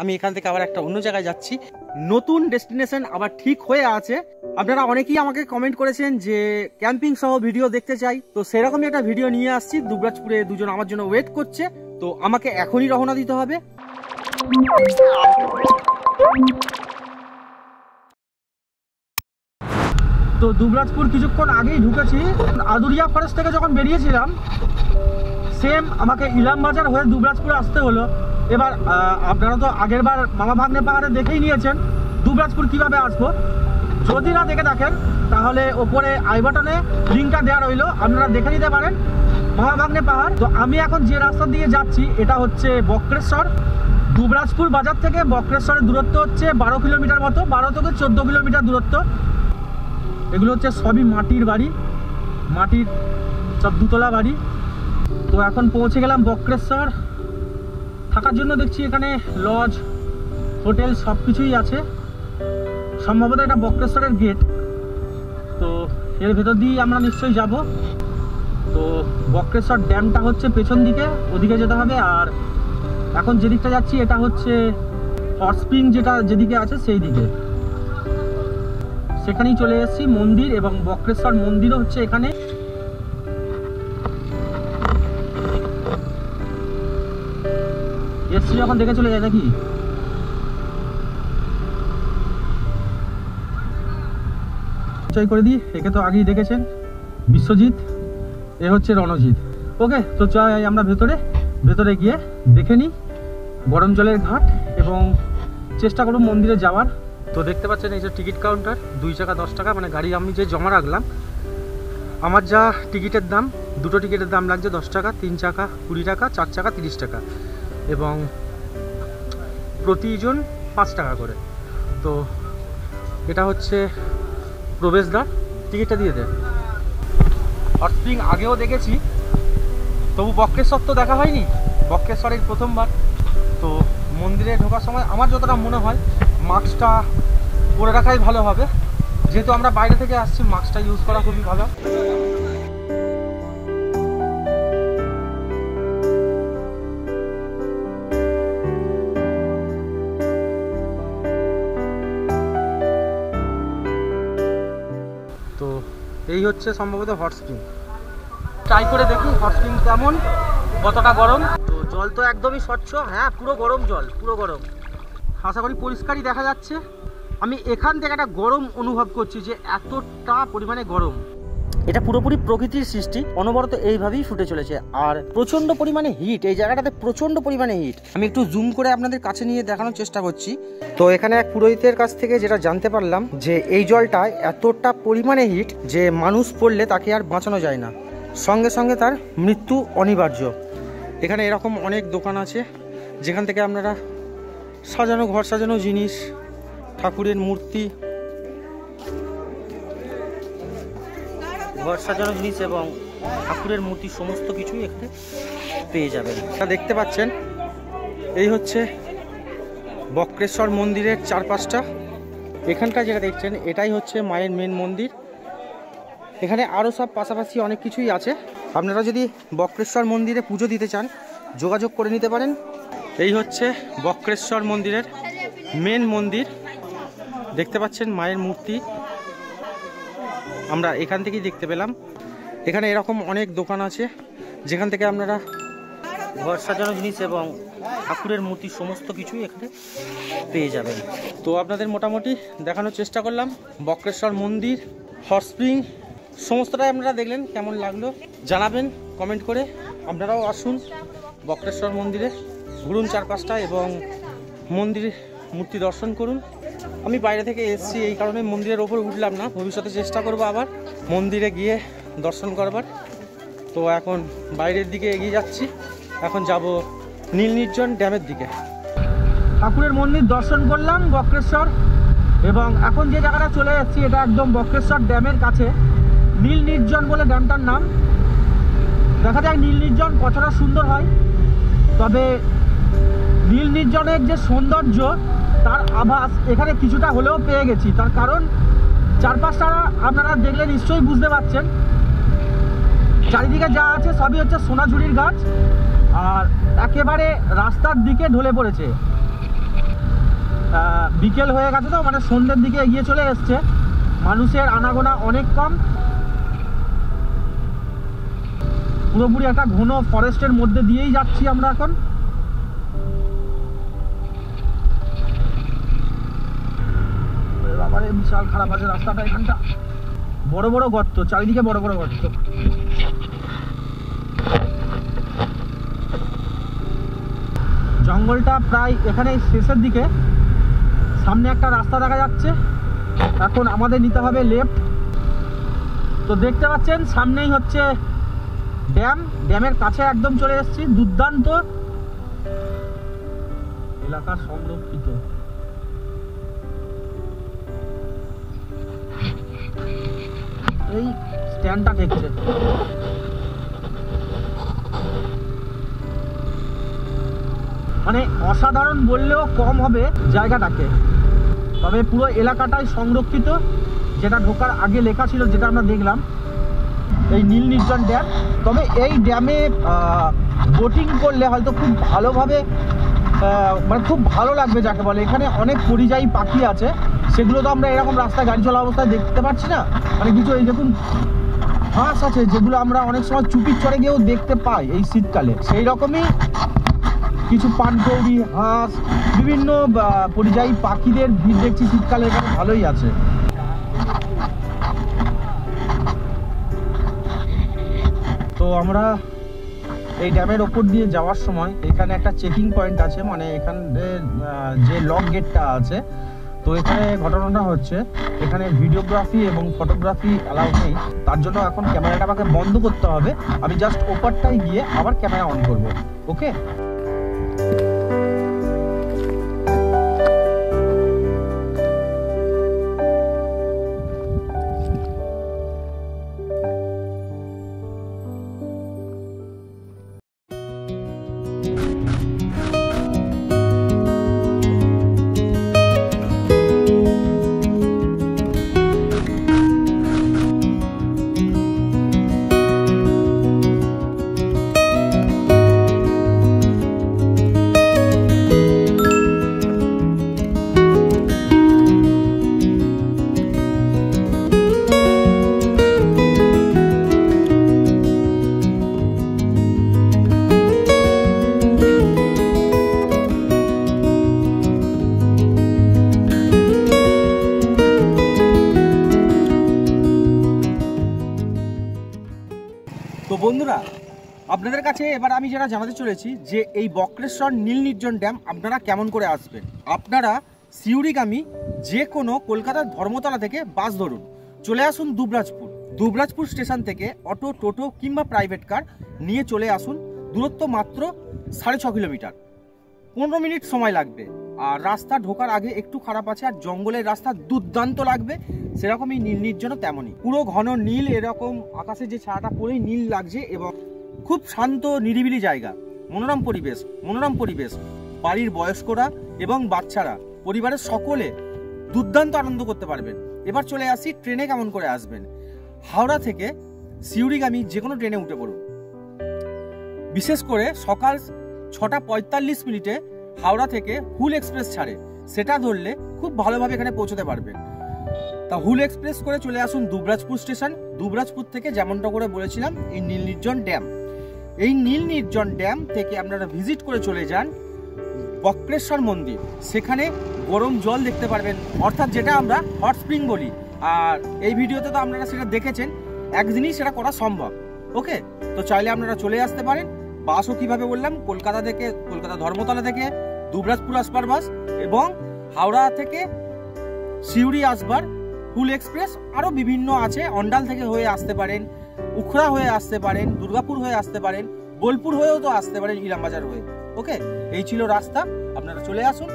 আমি এখান থেকে আবার একটা অন্য জায়গায় যাচ্ছি। নতুন ডেস্টিনেশন আবার ঠিক হয়ে আছে। আপনারা অনেকেই আমাকে কমেন্ট করেছেন যে ক্যাম্পিং সহ ভিডিও দেখতে চাই, তো সেরকমই একটা ভিডিও নিয়ে আসছি। দুবরাজপুরে দুজন আমার জন্য ওয়েট করছে, তো আমাকে এখনই রওনা দিতে হবে। তো দুবরাজপুর কিছুক্ষণ আগেই ঢুকেছি। আদুরিয়া ফরেস্ট থেকে যখন বেরিয়েছিলাম সেম আমাকে ইলাম বাজার হয়ে দুবরাজপুরে আসতে হলো। এবার আপনারা তো আগের বার মামা ভাগ্নে পাহাড়ে দেখেই নিয়েছেন দুবরাজপুর কিভাবে আসবো। যদি না দেখে থাকেন তাহলে ওপরে আই বাটনে লিঙ্কটা দেওয়া রইলো, আপনারা দেখে নিতে পারেন মামা ভাগ্নে পাহাড়। তো আমি এখন যে রাস্তা দিয়ে যাচ্ছি এটা হচ্ছে বক্রেশ্বর। দুবরাজপুর বাজার থেকে বক্রেশ্বরের দূরত্ব হচ্ছে 12 কিলোমিটার মতো, 12 থেকে 14 কিলোমিটার দূরত্ব। এগুলো হচ্ছে সবই মাটির বাড়ি, মাটির সব দুতলা বাড়ি। তো এখন পৌঁছে গেলাম বক্রেশ্বর। থাকার জন্য দেখছি এখানে লজ, হোটেল সব কিছুই আছে। সম্ভবত এটা বক্রেশ্বরের গেট, তো এর ভেতর দিয়ে আমরা নিশ্চয়ই যাব। তো বক্রেশ্বর ড্যামটা হচ্ছে পেছন দিকে, ওদিকে যেতে হবে। আর এখন যেদিকটা যাচ্ছি এটা হচ্ছে হট স্প্রিং, যেটা যেদিকে আছে সেই দিকে, সেখানেই চলে এসেছি। মন্দির এবং বক্রেশ্বর মন্দিরও হচ্ছে এখানে। এসছি যখন দেখে চলে যায় নাকি। পরিচয় করে দিই, একে তো আগেই দেখেছেন, বিশ্বজিৎ, এ হচ্ছে রণজিৎ। ওকে, তো চাই আমরা ভেতরে গিয়ে দেখে নিই গরম জলের ঘাট এবং চেষ্টা করব মন্দিরে যাওয়ার। তো দেখতে পাচ্ছেন এই যে টিকিট কাউন্টার, 2 টাকা 10 টাকা, মানে গাড়ি আমি যে জমা রাখলাম আমার যা টিকিটের দাম, দুটো টিকিটের দাম লাগছে 10 টাকা, 3 চাকা 20 টাকা, 4 চাকা 30 টাকা এবং প্রতিজন 5 টাকা করে। তো এটা হচ্ছে প্রবেশদ্বার, টিকিটটা দিয়ে দেয়। হট স্প্রিং আগেও দেখেছি, তবু বক্রেশ্বর তো দেখা হয়নি, বক্রেশ্বরের প্রথমবার। তো মন্দিরে ঢোকার সময় আমার যতটা মনে হয় মাস্কটা পরে রাখাই ভালো হবে, যেহেতু আমরা বাইরে থেকে আসছি, মাস্কটা ইউজ করা খুবই ভালো। তো এই হচ্ছে সম্ভবত হট স্প্রিং। ট্রাই করে দেখি হট স্প্রিং কেমন, কতটা গরম। তো জল তো একদমই স্বচ্ছ, হ্যাঁ পুরো গরম জল, পুরো গরম। আশা করি পরিষ্কারই দেখা যাচ্ছে। আমি এখান থেকে একটা গরম অনুভব করছি, যে এতটা পরিমাণে গরম। এটা পুরোপুরি প্রকৃতির সৃষ্টি, অনবরত এইভাবেই ফুটে চলেছে। আর প্রচণ্ড পরিমাণে হিট, এই জায়গাটাতে প্রচণ্ড পরিমাণে হিট। আমি একটু জুম করে আপনাদের কাছে নিয়ে দেখানোর চেষ্টা করছি। তো এখানে এক পুরোহিতের কাছ থেকে যেটা জানতে পারলাম, যে এই জলটায় এতটা পরিমাণে হিট যে মানুষ পড়লে তাকে আর বাঁচানো যায় না, সঙ্গে সঙ্গে তার মৃত্যু অনিবার্য। এখানে এরকম অনেক দোকান আছে যেখান থেকে আপনারা সাজানো, ঘর সাজানো জিনিস, ঠাকুরের মূর্তি, ঘর সাজানো জিনিস এবং ঠাকুরের মূর্তি সমস্ত কিছুই এখানে পেয়ে যাবেন। তা দেখতে পাচ্ছেন এই হচ্ছে বক্রেশ্বর মন্দিরের চারপাশটা। এখানটা যেটা দেখছেন এটাই হচ্ছে মায়ের মেন মন্দির। এখানে আরও সব পাশাপাশি অনেক কিছুই আছে। আপনারা যদি বক্রেশ্বর মন্দিরে পুজো দিতে চান যোগাযোগ করে নিতে পারেন। এই হচ্ছে বক্রেশ্বর মন্দিরের মেন মন্দির, দেখতে পাচ্ছেন মায়ের মূর্তি আমরা এখান থেকেই দেখতে পেলাম। এখানে এরকম অনেক দোকান আছে যেখান থেকে আপনারা ঘর সাজানো জিনিস এবং ঠাকুরের মূর্তি সমস্ত কিছুই এখানে পেয়ে যাবেন। তো আপনাদের মোটামুটি দেখানোর চেষ্টা করলাম বক্রেশ্বর মন্দির, হট স্প্রিং, সমস্তটাই আপনারা দেখলেন। কেমন লাগলো জানাবেন কমেন্ট করে। আপনারাও আসুন বক্রেশ্বর মন্দিরে, ঘুরুন চারপাশটা এবং মন্দির মূর্তি দর্শন করুন। আমি বাইরে থেকে এসেছি এই কারণে মন্দিরের ওপর উঠলাম না, ভবিষ্যতে চেষ্টা করব আবার মন্দিরে গিয়ে দর্শন করবার। তো এখন বাইরের দিকে এগিয়ে যাচ্ছি, এখন যাব নীল নির্জন ড্যামের দিকে। ঠাকুরের মন্দির দর্শন করলাম বক্রেশ্বর, এবং এখন যে জায়গাটা চলে যাচ্ছি এটা একদম বক্রেশ্বর ড্যামের কাছে, নীল নির্জন বলে ড্যামটার নাম। দেখা যাক নীল নির্জন কতটা সুন্দর হয়। তবে নীল নির্জনের যে সৌন্দর্য তার আভাস এখানে কিছুটা হলেও পেয়ে গেছি। তার কারণ চারপাশটা আপনারা দেখলে নিশ্চয়ই বুঝতে পারছেন, চারিদিকে যা আছে সবই হচ্ছে সোনাঝুরির গাছ, আর একেবারে রাস্তার দিকে ঢলে পড়েছে। বিকেল হয়ে গেছে তো, মানে সন্ধ্যের দিকে এগিয়ে চলে এসছে, মানুষের আনাগোনা অনেক কম। পুরোপুরি একটা ঘন ফরেস্টের মধ্যে দিয়েই যাচ্ছি আমরা এখন। বাবারে বিশাল খারাপ আছে রাস্তাটা, এখানটা বড় বড় গর্ত, চারিদিকে বড় বড় গর্ত। জঙ্গলটা প্রায় এখানে শেষের দিকে, সামনে একটা রাস্তা দেখা যাচ্ছে, এখন আমাদের নিতে হবে লেফট। তো দেখতে পাচ্ছেন সামনেই হচ্ছে ড্যাম, ড্যামের কাছে একদম চলে এসেছি। দুর্দান্ত এলাকা, সংরক্ষিত। এই স্ট্যান্ডটা দেখছে, মানে অসাধারণ বললেও কম হবে জায়গাটাকে। তবে পুরো এলাকাটাই সংরক্ষিত, যেটা ঢোকার আগে লেখা ছিল, যেটা আমরা দেখলাম, এই নীল নির্জন ড্যাম। তবে এই ড্যামে বোটিং করলে হয়তো খুব ভালোভাবে, মানে খুব ভালো লাগবে যাকে বলে। এখানে অনেক পরিযায়ী পাখি আছে, সেগুলো তো আমরা এরকম রাস্তায় গাড়ি চলা অবস্থায় দেখতে পাচ্ছি না। মানে কিছু এই দেখুন হাঁস আছে, যেগুলো আমরা অনেক সময় চুপির চড়ে গিয়েও দেখতে পাই এই শীতকালে। সেই রকমই কিছু পানকৌড়ি, হাঁস, বিভিন্ন পরিযায়ী পাখিদের ভিড় দেখছি শীতকালে, এখানে ভালোই আছে। তো আমরা এই ড্যামের ওপর দিয়ে যাওয়ার সময় এখানে একটা চেকিং পয়েন্ট আছে, মানে এখানে যে লক গেটটা আছে, তো এখানে ঘটনাটা হচ্ছে এখানে ভিডিওগ্রাফি এবং ফটোগ্রাফি অ্যালাউ নেই। তার জন্য এখন ক্যামেরাটা আমাকে বন্ধ করতে হবে। আমি জাস্ট ওপরটাই গিয়ে আবার ক্যামেরা অন করব। ওকে, তো বন্ধুরা, আপনাদের কাছে এবার আমি যেটা জানাতে চলেছি যে এই বক্রেশ্বর নীল নির্জন ড্যাম আপনারা কেমন করে আসবেন। আপনারা সিউড়িগামী যে কোনো কলকাতার ধর্মতলা থেকে বাস ধরুন, চলে আসুন দুবরাজপুর স্টেশন থেকে অটো, টোটো কিংবা প্রাইভেট কার নিয়ে চলে আসুন। দূরত্ব মাত্র 6.5 কিলোমিটার, 15 মিনিট সময় লাগবে। আর রাস্তা ঢোকার আগে একটু খারাপ আছে, আর জঙ্গলের রাস্তা দুর্দান্ত লাগবে। সেরকমই নীল নির্জনও তেমনই, পুরো ঘন নীল, এরকম আকাশে যে ছায়াটা পড়েই নীল লাগছে, এবং খুব শান্ত নিরিবিলি জায়গা, মনোরম পরিবেশ। বাড়ির বয়স্করা এবং বাচ্চারা, পরিবারের সকলে দুর্দান্ত আনন্দ করতে পারবেন। এবার চলে আসি ট্রেনে কেমন করে আসবেন। হাওড়া থেকে সিউড়িগামী যে কোনো ট্রেনে উঠে পড়ুন। বিশেষ করে সকাল 6:45 হাওড়া থেকে হুল এক্সপ্রেস ছাড়ে, সেটা ধরলে খুব ভালোভাবে এখানে পৌঁছতে পারবেন। তা হুল এক্সপ্রেস করে চলে আসুন দুবরাজপুর স্টেশন। দুবরাজপুর থেকে যেমনটা করে বলেছিলাম এই নীল নির্জন ড্যাম, এই নীল নির্জন ড্যাম থেকে আপনারা ভিজিট করে চলে যান বক্রেশ্বর মন্দির। সেখানে গরম জল দেখতে পারবেন, অর্থাৎ যেটা আমরা হট স্প্রিং বলি। আর এই ভিডিওতে তো আপনারা সেটা দেখেছেন, একদিনই সেটা করা সম্ভব। ওকে, তো চাইলে আপনারা চলে আসতে পারেন। বাসও কিভাবে বললাম, কলকাতা ধর্মতলা থেকে দুবরাজপুর আসবার বাস, এবং হাওড়া থেকে সিউড়ি আসবার হুল এক্সপ্রেস, আরও বিভিন্ন আছে। অন্ডাল থেকে হয়ে আসতে পারেন, উখড়া হয়ে আসতে পারেন, দুর্গাপুর হয়ে আসতে পারেন, বোলপুর হয়েও তো আসতে পারেন, ইলামবাজার হয়ে। ওকে, এই ছিল রাস্তা, আপনারা চলে আসুন,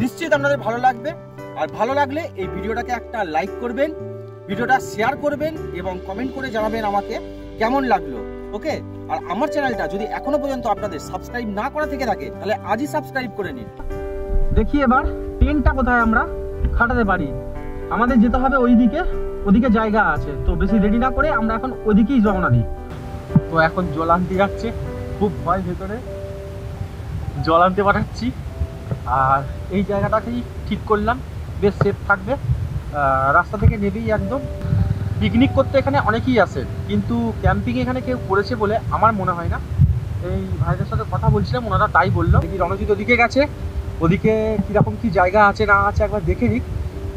নিশ্চিত আপনাদের ভালো লাগবে। আর ভালো লাগলে এই ভিডিওটাকে একটা লাইক করবেন, ভিডিওটা শেয়ার করবেন, এবং কমেন্ট করে জানাবেন আমাকে কেমন লাগলো। ওকে, আর আমার চ্যানেলটা যদি এখনো পর্যন্ত আপনাদের সাবস্ক্রাইব না করা থেকে থাকে, তাহলে আজই সাবস্ক্রাইব করে নিন। দেখি এবার ট্রেনটা কোথায় আমরা খাটাতে পারি। আমাদের যেতে হবে ওদিকে জায়গা আছে, তো বেশি দেরি না করে আমরা এখন ওদিকেই রওনা দিই। তো এখন জল আনতে যাচ্ছে, খুব ভয় ভেতরে, জল আনতে পাঠাচ্ছি। আর এই জায়গাটাকেই ঠিক করলাম, বেশ সেফ থাকবে। রাস্তা থেকে নেবেই একদম পিকনিক করতে এখানে অনেকেই আসে, কিন্তু ক্যাম্পিং এখানে কেউ করেছে বলে আমার মনে হয় না। এই ভাইদের সাথে কথা বলছিলাম, ওনারা তাই বললো। দেখি রণজিৎ ওদিকে গেছে, ওদিকে কীরকম কী জায়গা আছে না আছে একবার দেখে নিই।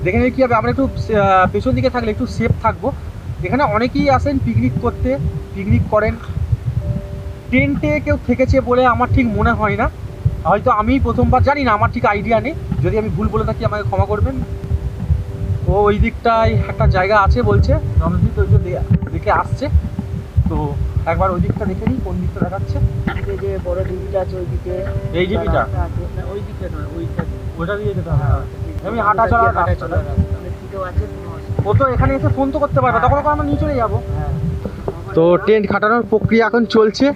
দেখে নিই কী হবে, আমরা একটু পেছন দিকে থাকলে একটু সেফ থাকবো। এখানে অনেকেই আসেন পিকনিক করতে, পিকনিক করেন। টেন্টে কেউ থেকেছে বলে আমার ঠিক মনে হয় না, হয়তো আমি প্রথমবার, জানি না, আমার ঠিক আইডিয়া নেই। যদি আমি ভুল বলে থাকি আমাকে ক্ষমা করবেন। ও ওই দিকটায় একটা জায়গা আছে বলছে, রণজিৎ ওই দিকে আসছে, তো একবার ওই দিকটা দেখে নিই কোন দিকটা দেখাচ্ছে। যে বড় ডিবিটা আছে ওইদিকে, এই ডিবিটা ওই দিকে নয়, ওইটা ওটা দিয়ে যেতে হবে। আমি হাঁটা চলার রাস্তা আছে। ও তো এখানে এসে ফোন তো করতে পারবে, তখন আমরা নিয়ে চলে যাবো। তো টেন্ট খাটানোর প্রক্রিয়া এখন চলছে,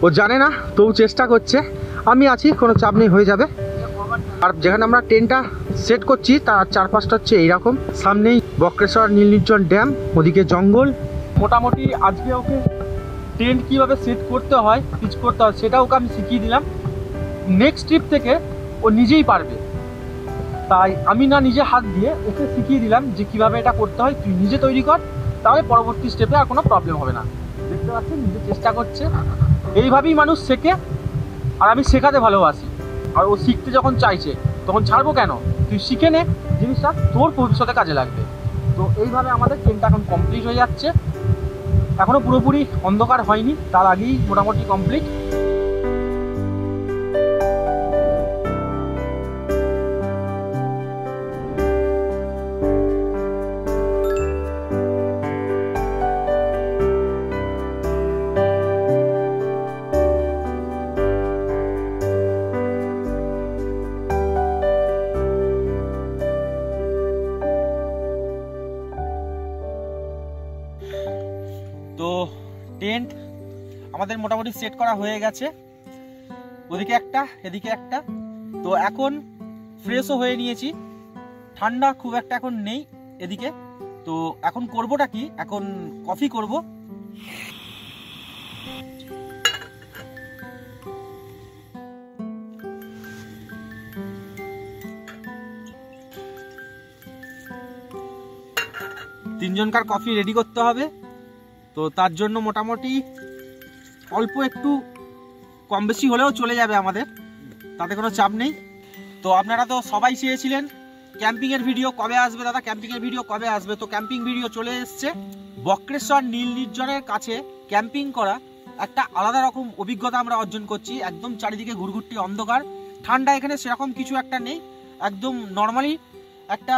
ও জানে না তবু চেষ্টা করছে। আমি আছি, কোনো চাপ নেই, হয়ে যাবে। আর যেখানে আমরা টেন্টটা সেট করছি তার চারপাশটা হচ্ছে এইরকম, সামনেই বক্রেশ্বর নীল নির্জন ড্যাম, ওদিকে জঙ্গল। মোটামুটি আজকে ওকে টেন্ট কীভাবে সেট করতে হয়, পিচ করতে হয়, সেটা ওকে আমি শিখিয়ে দিলাম। নেক্সট ট্রিপ থেকে ও নিজেই পারবে, তাই আমি না নিজে হাত দিয়ে ওকে শিখিয়ে দিলাম যে কীভাবে এটা করতে হয়। তুই নিজে তৈরি কর, তাহলে পরবর্তী স্টেপে আর কোনো প্রবলেম হবে না। দেখতে পাচ্ছেন নিজে চেষ্টা করছে, এইভাবেই মানুষ শেখে। আর আমি শেখাতে ভালোবাসি, আর ও শিখতে যখন চাইছে তখন ছাড়বো কেন? তুই শিখে নে, জিনিসটা তোর ভবিষ্যতে কাজে লাগবে। তো এইভাবে আমাদের ট্রেনটা এখন কমপ্লিট হয়ে যাচ্ছে। এখনও পুরোপুরি অন্ধকার হয়নি, তার আগেই মোটামুটি কমপ্লিট। তো টেন্ট আমাদের মোটামুটি সেট করা হয়ে গেছে, ওদিকে একটা এদিকে একটা। তো এখন ফ্রেশও হয়ে নিয়েছি, ঠান্ডা খুব একটা এখন নেই এদিকে। তো এখন করবোটা কি, এখন কফি করব। তিনজনকার কফি রেডি করতে হবে, তো তার জন্য মোটামুটি অল্প একটু কম বেশি হলেও চলে যাবে আমাদের, তাতে কোনো চাপ নেই। তো আপনারা তো সবাই চেয়েছিলেন ক্যাম্পিংয়ের ভিডিও কবে আসবে দাদা, ক্যাম্পিংয়ের ভিডিও কবে আসবে। তো ক্যাম্পিং ভিডিও চলে এসছে। বক্রেশ্বর নীল নির্জনের কাছে ক্যাম্পিং করা একটা আলাদা রকম অভিজ্ঞতা আমরা অর্জন করছি। একদম চারিদিকে ঘুরঘুরটি অন্ধকার, ঠান্ডা এখানে সেরকম কিছু একটা নেই। একদম নর্মালি একটা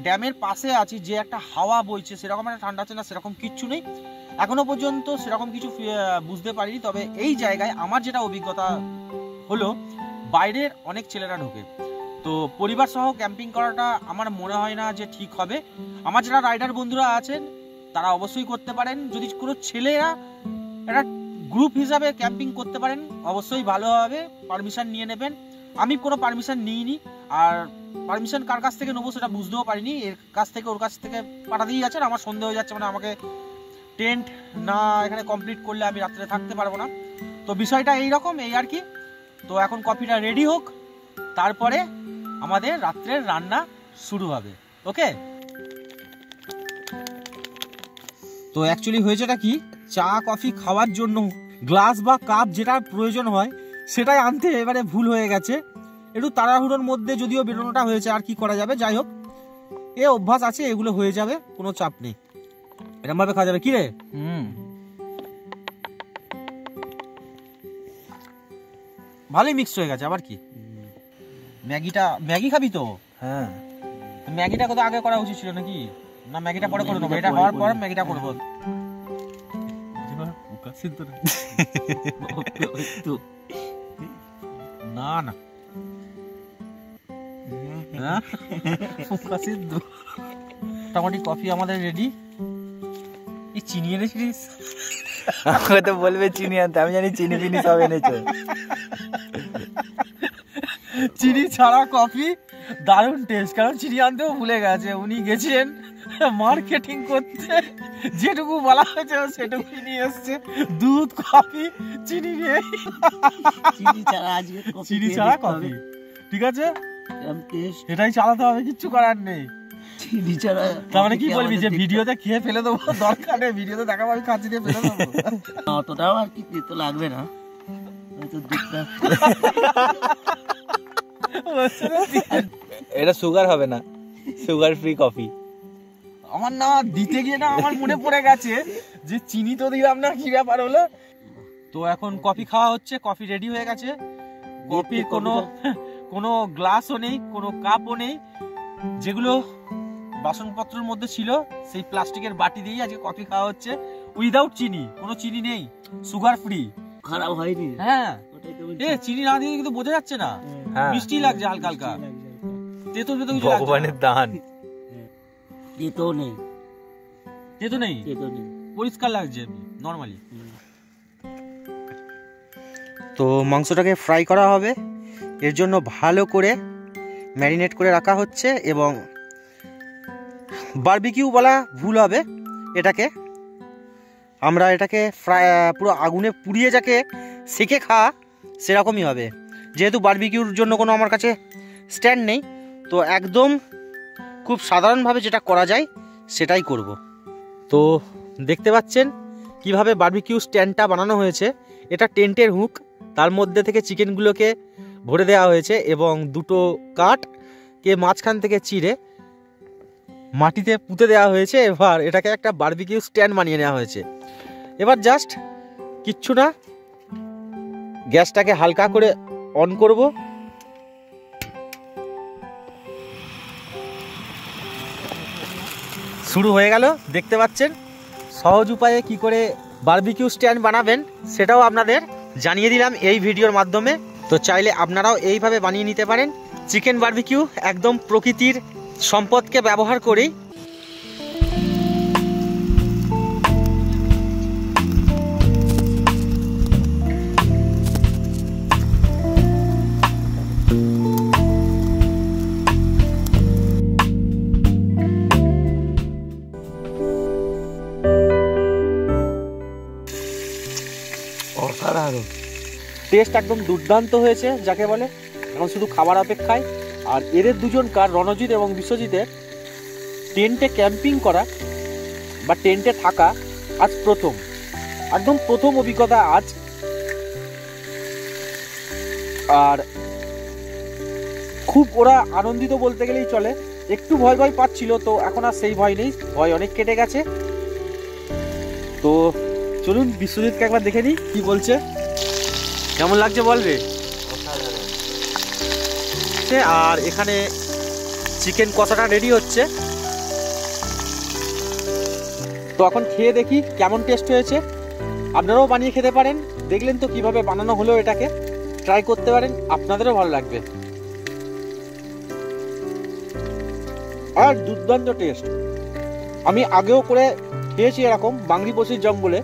ড্যামের পাশে আছি, যে একটা হাওয়া বইছে, সেরকম একটা ঠান্ডা আছে না, সেরকম কিচ্ছু নেই। এখনো পর্যন্ত সেরকম কিছু বুঝতে পারিনি। তবে এই জায়গায় আমার যেটা অভিজ্ঞতা হলো, বাইরের অনেক ছেলেরা ঢোকে। তো পরিবার সহ ক্যাম্পিং করাটা আমার মনে হয় না যে ঠিক হবে। আমার যারা রাইডার বন্ধুরা আছেন তারা অবশ্যই করতে পারেন। যদি কোনো ছেলেরা একটা গ্রুপ হিসাবে ক্যাম্পিং করতে পারেন অবশ্যই ভালো হবে, পারমিশন নিয়ে নেবেন। আমি কোনো পারমিশন নিইনি, আর পারমিশন কার কাছ থেকে নেবো সেটা বুঝতেও পারিনি। এর কাছ থেকে ওর কাছ থেকে পাঠাতেই যাচ্ছেন, আমার সন্দেহ হয়ে যাচ্ছে, মানে আমাকে টেন্ট না এখানে কমপ্লিট করলে আমি রাত্রে থাকতে পারবো না। তো বিষয়টা এইরকম, এই আর কি। তো এখন কফিটা রেডি হোক, তারপরে আমাদের রাত্রের রান্না শুরু হবে। ওকে, তো অ্যাকচুয়ালি হয়েছেটা কি, চা কফি খাওয়ার জন্য গ্লাস বা কাপ যেটা প্রয়োজন হয় সেটাই আনতে এবারে ভুল হয়ে গেছে। একটু তাড়াহুড়োর মধ্যে যদিও বেরোনোটা হয়েছে, আর কি করা যাবে। যাই হোক, এ অভ্যাস আছে, এগুলো হয়ে যাবে, কোনো চাপ নেই। এরকম ভাবে খাওয়া যাবে। কি রে, ভালোই মিক্স হয়ে গেছে। আবার কি ম্যাগি খাবি তো? হ্যাঁ, ম্যাগিটা কত আগে করা উচিত ছিল নাকি? না ম্যাগিটা পরে করে নেবো, এটা হওয়ার পর ম্যাগিটা করবো। না না, মোটামুটি কফি আমাদের রেডি। এই চিনি এনেছিস? আমাকে তো বলবে চিনি আনতে, আমি জানি চিনি ফিনি সব এনেছো। চিনি ছাড়া কফি দারুণ টেস্ট, কারণ চিনি আনতেও ভুলে গেছে। উনি গেছেন মার্কেটিং করতে, যেটুকু বলা হয়েছে সেটুকু নিয়ে এসছে। দুধ, কফি, চিনি নেই, চিনি ছাড়া কফি। ঠিক আছে, এটাই চালাতে হবে, কিচ্ছু করার নেই। তার মানে কি বলবি যে ভিডিওতে খেয়ে ফেলে দেবো? দরকার নেই, ভিডিওতে দেখাবো আমি কাঁচি দিয়ে ফেলে দেবো। অতটাও আর কি তো লাগবে না। এটা সুগার হবে না, সুগার ফ্রি কফি। আমার না দিতে গিয়ে না আমার মনে পড়ে গেছে যে চিনি তো দিলাম না, কি ব্যাপার হলো। তো এখন কফি খাওয়া হচ্ছে, কফি রেডি হয়ে গেছে। কফির কোনো গ্লাসও নেই, কোনো কাপও নেই, যেগুলো বাসনপত্রের মধ্যে ছিল সেই প্লাস্টিকের বাটি দিয়েই আজকে কফি খাওয়া হচ্ছে, উইদাউট চিনি, কোনো চিনি নেই, সুগার ফ্রি। খারাপ হয়নি? হ্যাঁ, চিনি না দিয়ে কিন্তু বোঝা যাচ্ছে না, মিষ্টি লাগছে হালকা হালকা, তেতো তেতো কিছু লাগছে। ভগবানের দান। তেতো নেই, তেতো নেই, পরিষ্কার লাগছে নরমালি। তো মাংসটাকে ফ্রাই করা হবে, এর জন্য ভালো করে ম্যারিনেট করে রাখা হচ্ছে। এবং বারবিকিউ বলা ভুল হবে, আমরা এটাকে ফ্রাই পুরো আগুনে পুড়িয়ে যাকে সেকে খাওয়া সেরকমই হবে। যেহেতু বারবিকিউর জন্য কোনো আমার কাছে স্ট্যান্ড নেই, তো একদম খুব সাধারণভাবে যেটা করা যায় সেটাই করব। তো দেখতে পাচ্ছেন কিভাবে বারবিকিউ স্ট্যান্ডটা বানানো হয়েছে। এটা টেন্টের হুক, তার মধ্যে থেকে চিকেনগুলোকে ভরে দেওয়া হয়েছে এবং দুটো কাঠকে মাঝখান থেকে চিড়ে মাটিতে পুঁতে দেওয়া হয়েছে। এবার এটাকে একটা বারবিকিউ স্ট্যান্ড বানিয়ে নেওয়া হয়েছে। এবার জাস্ট কিচ্ছু না, গ্যাসটাকে হালকা করে অন করব, শুরু হয়ে গেল। দেখতে পাচ্ছেন সহজ উপায়ে কি করে বারবিকিউ স্ট্যান্ড বানাবেন সেটাও আপনাদের জানিয়ে দিলাম এই ভিডিওর মাধ্যমে। তো চাইলে আপনারাও এইভাবে বানিয়ে নিতে পারেন চিকেন বারবিকিউ, একদম প্রকৃতির সম্পদকে ব্যবহার করেই। টেস্ট একদম দুর্দান্ত হয়েছে যাকে বলে, এখন শুধু খাবার অপেক্ষায়। আর এদের দুজনকার, রণজিৎ এবং বিশ্বজিতের টেন্টে ক্যাম্পিং করা বা টেন্টে থাকা আজ প্রথম, একদম প্রথম অভিজ্ঞতা আজ। আর খুব ওরা আনন্দিত বলতে গেলেই চলে। একটু ভয় ভয় পাচ্ছিল, তো এখন আর সেই ভয় নেই, ভয় অনেক কেটে গেছে। তো চলুন বিশ্বজিৎকে একবার দেখে নিই কি বলছে, কেমন লাগছে বলবে। আর এখানে চিকেন কষাটা রেডি হচ্ছে, তো এখন খেয়ে দেখি কেমন টেস্ট হয়েছে। আপনারাও বানিয়ে খেতে পারেন, দেখলেন তো কিভাবে বানানো হলো, এটাকে ট্রাই করতে পারেন, আপনাদেরও ভালো লাগবে। আর দুর্দান্ত টেস্ট, আমি আগেও করে খেয়েছি এরকম বাংরিপোষির জঙ্গলে,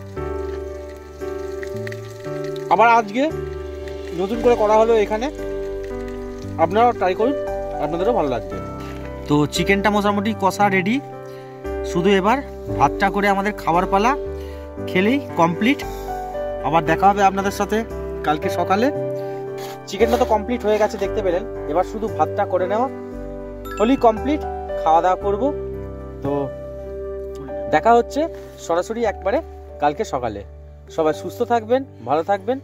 আবার আজকে নতুন করে করা হলো এখানে। আপনারাও ট্রাই করুন, আপনাদেরও ভালো লাগবে। তো চিকেনটা মোটামুটি কষা রেডি, শুধু এবার ভাতটা করে আমাদের খাবার পালা, খেলেই কমপ্লিট। আবার দেখা হবে আপনাদের সাথে কালকে সকালে। চিকেনটা তো কমপ্লিট হয়ে গেছে দেখতে পেলেন, এবার শুধু ভাতটা করে নেওয়া হলেই কমপ্লিট, খাওয়া দাওয়া করবো। তো দেখা হচ্ছে সরাসরি একবারে কালকে সকালে। সবাই সুস্থ থাকবেন, ভালো থাকবেন,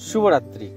শুভরাত্রি।